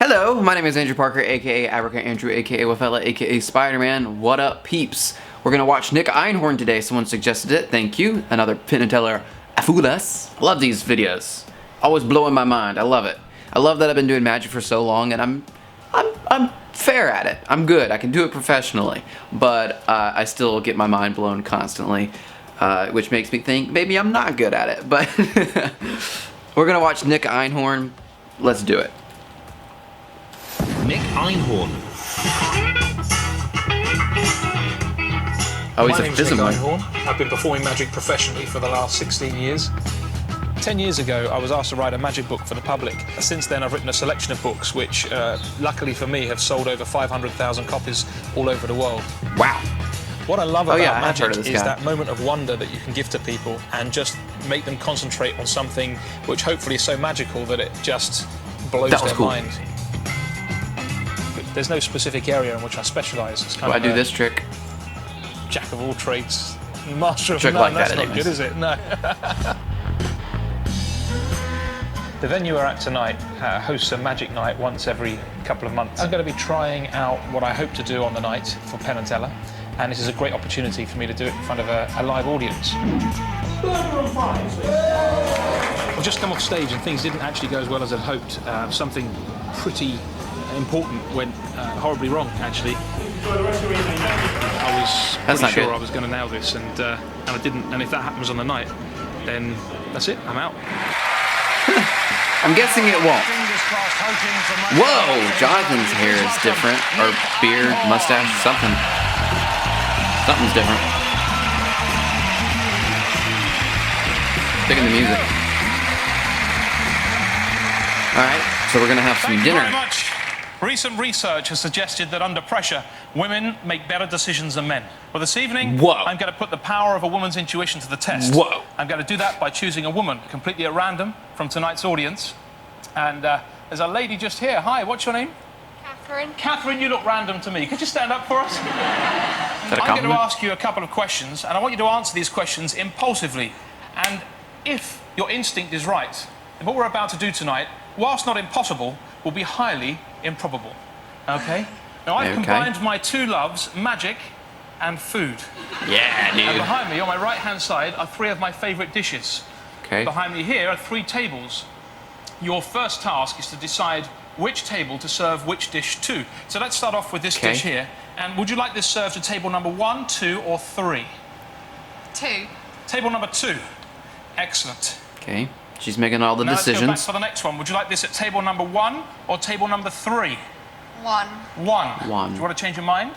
Hello, my name is Andrew Parker, aka Abercrombie Andrew, aka Wafella, aka Spider-Man. What up, peeps? We're gonna watch Nick Einhorn today. Someone suggested it. Thank you. Another Penn and Teller Afulas. Love these videos. Always blowing my mind. I love it. I love that I've been doing magic for so long, and I'm fair at it. I'm good. I can do it professionally, but I still get my mind blown constantly, which makes me think maybe I'm not good at it. But we're gonna watch Nick Einhorn. Let's do it. Nick Einhorn. Oh, he's My a name's Nick Phism. Einhorn. I've been performing magic professionally for the last 16 years. 10 years ago, I was asked to write a magic book for the public. Since then, I've written a selection of books which, luckily for me, have sold over 500,000 copies all over the world. Wow. What I love about I've heard magic of this is guy. that moment of wonder that you can give to people and just make them concentrate on something which hopefully is so magical that it just blows That was their cool. mind. There's no specific area in which I specialise. It's kind I of do a this trick. jack of all trades, master of Trick none. like That's that, not anyways. good, is it? No. The venue we're at tonight hosts a magic night once every couple of months. I'm going to be trying out what I hope to do on the night for Penn and Teller, and this is a great opportunity for me to do it in front of a live audience. I've just come off stage and things didn't actually go as well as I'd hoped. Something pretty important went horribly wrong, actually. I was That's pretty not sure good. I was going to nail this, and I didn't. And if that happens on the night, then that's it. I'm out. I'm guessing it won't. Whoa! Jonathan's hair is different. Or beard, mustache, something. Something's different. Digging the music. Alright, so we're gonna have some Thank you very dinner. much. Recent research has suggested that under pressure, women make better decisions than men. Well, this evening, Whoa. I'm going to put the power of a woman's intuition to the test. Whoa. I'm going to do that by choosing a woman completely at random from tonight's audience. And there's a lady just here. Hi, what's your name? Catherine. Catherine, you look random to me. Could you stand up for us? Is that a I'm going to compliment? ask you a couple of questions, and I want you to answer these questions impulsively. And if your instinct is right, then what we're about to do tonight, whilst not impossible, will be highly improbable. Okay? Now, I've Okay. combined my two loves, magic and food. Yeah, And dude. behind me, on my right-hand side, are three of my favourite dishes. Okay. Behind me here are three tables. Your first task is to decide which table to serve which dish to. So let's start off with this Okay. dish here. And would you like this served to table number 1, 2, or 3? 2. Table number 2. Excellent. Okay. She's making all the Now let's go back decisions. for the next one. Would you like this at table number 1 or table number 3? 1. 1. One. Do you want to change your mind?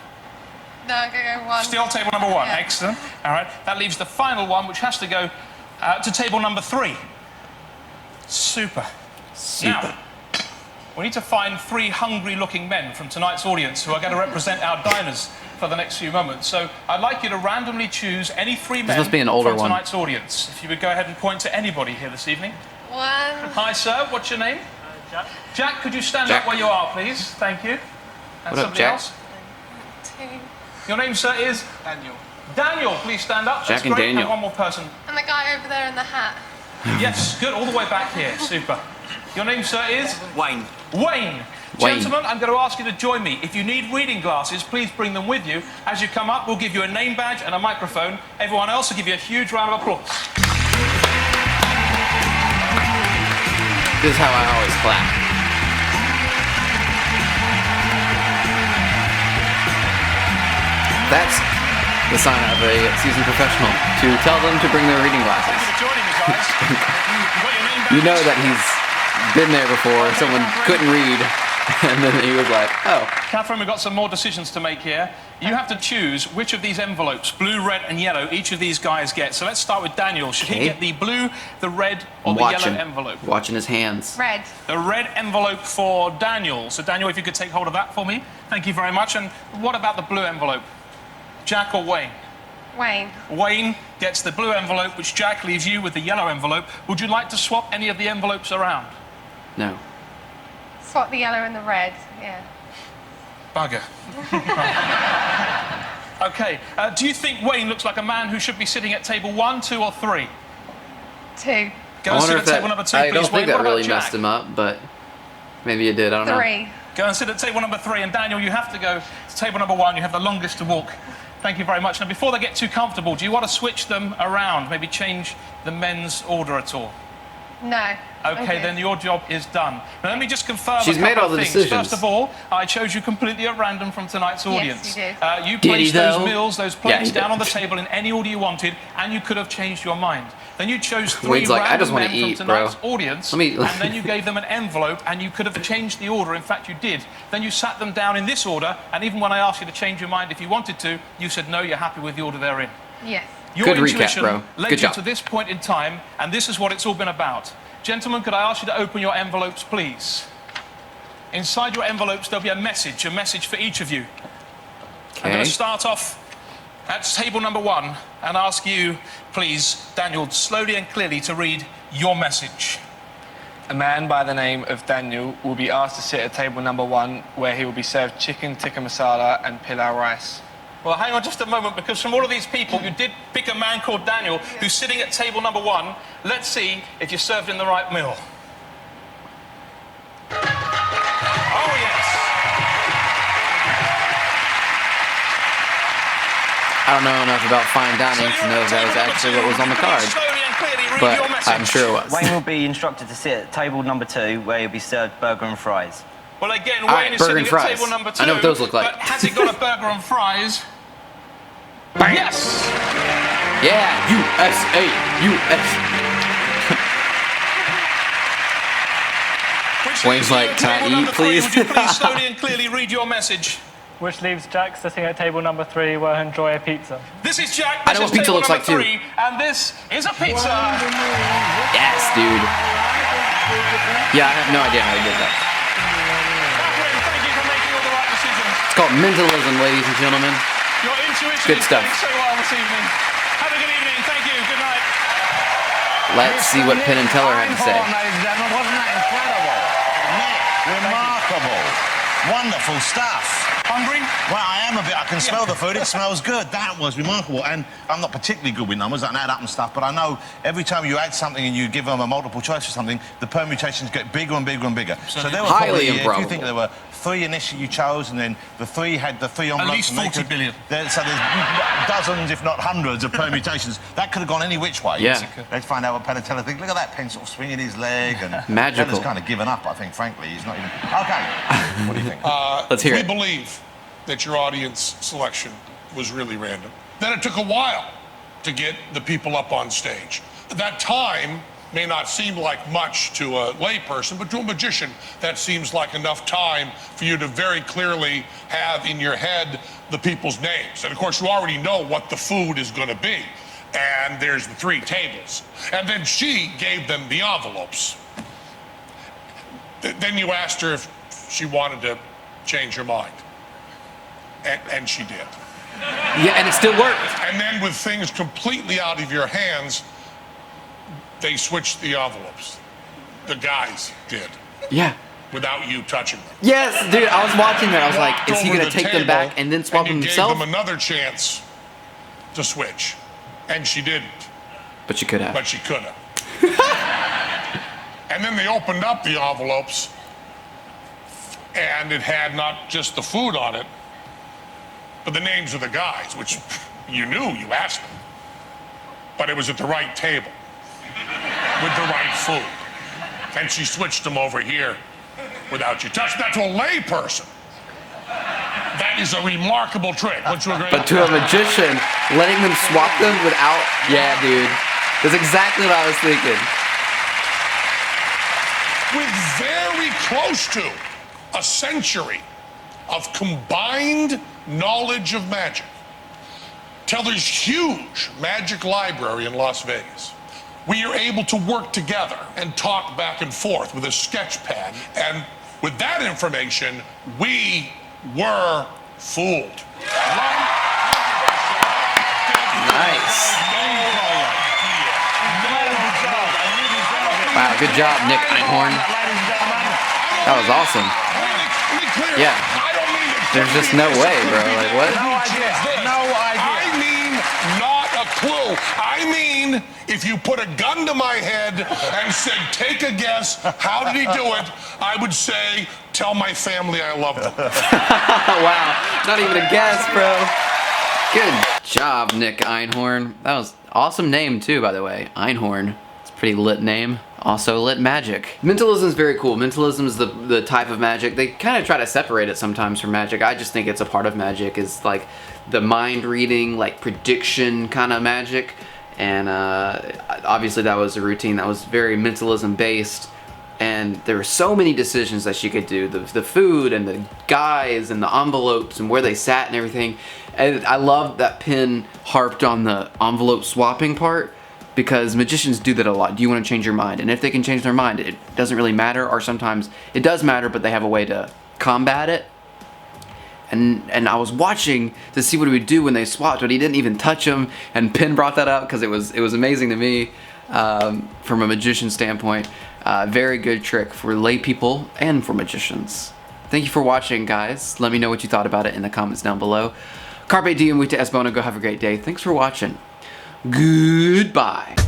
No, I'm going to go 1. Still table number 1. Yeah. Excellent. All right. That leaves the final one, which has to go to table number 3. Super. Super. Now, we need to find 3 hungry-looking men from tonight's audience who are going to represent our diners for the next few moments. So I'd like you to randomly choose any 3 men must be an older from one. tonight's audience. If you would go ahead and point to anybody here this evening. 1. Hi, sir. What's your name? Jack. Jack, could you stand Jack. up where you are, please? Thank you. And What up, somebody Jack? else? 2. Your name, sir, is? Daniel. Daniel, please stand up. Jack That's and great. Daniel. And one more person. And the guy over there in the hat. Yes, good. All the way back here. Super. Your name, sir, is? Wayne. Wayne. Wayne. Gentlemen, I'm going to ask you to join me. If you need reading glasses, please bring them with you. As you come up, we'll give you a name badge and a microphone. Everyone else will give you a huge round of applause. This is how I always clap. That's the sign of a seasoned professional, to tell them to bring their reading Thank you glasses. for joining me, guys. You've got your name badge. You know that he's been there before, someone couldn't read, and then he was like, oh. Catherine, we've got some more decisions to make here. You have to choose which of these envelopes, blue, red, and yellow, each of these guys get. So let's start with Daniel. Should he Okay. get the blue, the red, or I'm the watching, yellow envelope? watching his hands. Red. The red envelope for Daniel. So Daniel, if you could take hold of that for me. Thank you very much. And what about the blue envelope? Jack or Wayne? Wayne. Wayne gets the blue envelope, which Jack leaves you with the yellow envelope. Would you like to swap any of the envelopes around? No. Swap the yellow and the red. Yeah. Bugger. Okay. Do you think Wayne looks like a man who should be sitting at table 1, 2, or 3? 2. Go I and sit wonder at if that, table number 2, I please, don't think Wayne. that What about really Jack? messed him up, but Maybe you did. I don't know. 3. Go and sit at table number 3, and Daniel, you have to go to table number 1. You have the longest to walk. Thank you very much. Now, before they get too comfortable, do you want to switch them around? Maybe change the men's order at all? No. Okay, then your job is done. Now, let me just confirm She's a couple made all of the things. decisions. First of all, I chose you completely at random from tonight's audience. Yes, you did. You Did he, placed those though? meals, those Yeah, plates he did. down on the table in any order you wanted, and you could have changed your mind. Then you chose 3 Wade's like, I just random wanna men eat, from bro. tonight's audience, Let me- and then you gave them an envelope, and you could have changed the order. In fact, you did. Then you sat them down in this order, and even when I asked you to change your mind if you wanted to, you said no, you're happy with the order they're in. Yes. Your Good recap, intuition bro. led Good you job. to this point in time, and this is what it's all been about. Gentlemen, could I ask you to open your envelopes, please? Inside your envelopes, there'll be a message for each of you. I'm going Okay. to start off at table number 1 and ask you, please, Daniel, slowly and clearly to read your message. A man by the name of Daniel will be asked to sit at table number 1, where he will be served chicken tikka masala and pilau rice. Well, hang on just a moment, because from all of these people, you did pick a man called Daniel who's sitting at table number 1. Let's see if you're served in the right meal. Oh, yes. I don't know enough about fine dining to know if that was actually what was on the card, Slowly and clearly read your but message. I'm sure it was. Wayne will be instructed to sit at table number 2, where he'll be served burger and fries. Well, again, All Wayne right, is burger sitting and at fries. table number 2. I know what those look like. But has it got a burger and fries? Yes. Yeah, USA, US. Which Wayne's leaves you like, at "Can I table eat, number 3. please?" Would you please slowly and clearly read your message? Which leaves Jack sitting at table number 3, where he'll enjoy a pizza. This is Jack. I This know is what pizza table looks number like, too. 3, and this is a pizza. Yes, dude. Yeah, I have no idea how he did that. Catherine, thank you for making all the right decisions. It's called mentalism, ladies and gentlemen. Your intuition Good is stuff. doing so well this evening. Have a good evening. Thank you. Good night. Let's see what Penn and Teller had to say. Ladies and gentlemen, wasn't that incredible? Nick, remarkable. Wonderful stuff. Hungry? Well, I am a bit. I can smell the food. It smells good. That was remarkable. And I'm not particularly good with numbers. I can add up and stuff. But I know every time you add something and you give them a multiple choice or something, the permutations get bigger and bigger and bigger. So there were Highly probably, if improbable. you think there were 3 initially you chose, and then the 3 had the 3 envelopes. least and they 40 billion. So there's dozens, if not hundreds, of permutations. That could have gone any which way. Yeah. Let's find out what Penn and Teller think. Look at that Penn sort of swinging his leg. And Magical. Teller's kind of given up, I think, frankly. He's not even... OK. What do you think? Let's hear we it. believe that your audience selection was really random. Then it took a while to get the people up on stage. That time may not seem like much to a layperson, but to a magician, that seems like enough time for you to very clearly have in your head the people's names. And of course, you already know what the food is going to be. And there's the 3 tables. And then she gave them the envelopes. Then you asked her if she wanted to change her mind. And she did. Yeah, and it still worked. And then with things completely out of your hands, they switched the envelopes. The guys did, Yeah. without you touching them. Yes, dude, I was watching that. I was like, Walked is he over going to the take them table back and then swap them you himself? gave them another chance to switch. And she didn't, But you could have. but she could have. And then they opened up the envelopes, and it had not just the food on it, but the names of the guys, which you knew, you asked them. But it was at the right table, with the right food. And she switched them over here without you touching. That to a lay person. That is a remarkable trick. Wouldn't you agree? But to a magician, letting them swap them without... Yeah, dude. That's exactly what I was thinking. With very close to a century of combined knowledge of magic. Teller's huge magic library in Las Vegas. We are able to work together and talk back and forth with a sketch pad. And with that information, we were fooled. Nice. Wow, good job, Nick Einhorn. That was awesome. Yeah. There's just no way, bro. Like, what? No idea. I mean, not a clue. I mean, if you put a gun to my head and said, take a guess, how did he do it? I would say, tell my family I love them. Wow, not even a guess, bro. Good job, Nick Einhorn. That was awesome name too, by the way. Einhorn. It's a pretty lit name. Also lit magic. Mentalism is very cool. Mentalism is the type of magic. They kind of try to separate it sometimes from magic. I just think it's a part of magic. Is like the mind reading, like prediction kind of magic. And obviously that was a routine that was very mentalism based. And there were so many decisions that she could do. The food and the guys and the envelopes and where they sat and everything. And I love that Penn harped on the envelope swapping part, because magicians do that a lot. Do you want to change your mind? And if they can change their mind, it doesn't really matter, or sometimes it does matter, but they have a way to combat it. And I was watching to see what he would do when they swapped, but he didn't even touch him. And Penn brought that up because it was amazing to me from a magician standpoint. Very good trick for lay people and for magicians. Thank you for watching, guys. Let me know what you thought about it in the comments down below. Carpe diem, vita es bona. Go have a great day. Thanks for watching. Goodbye.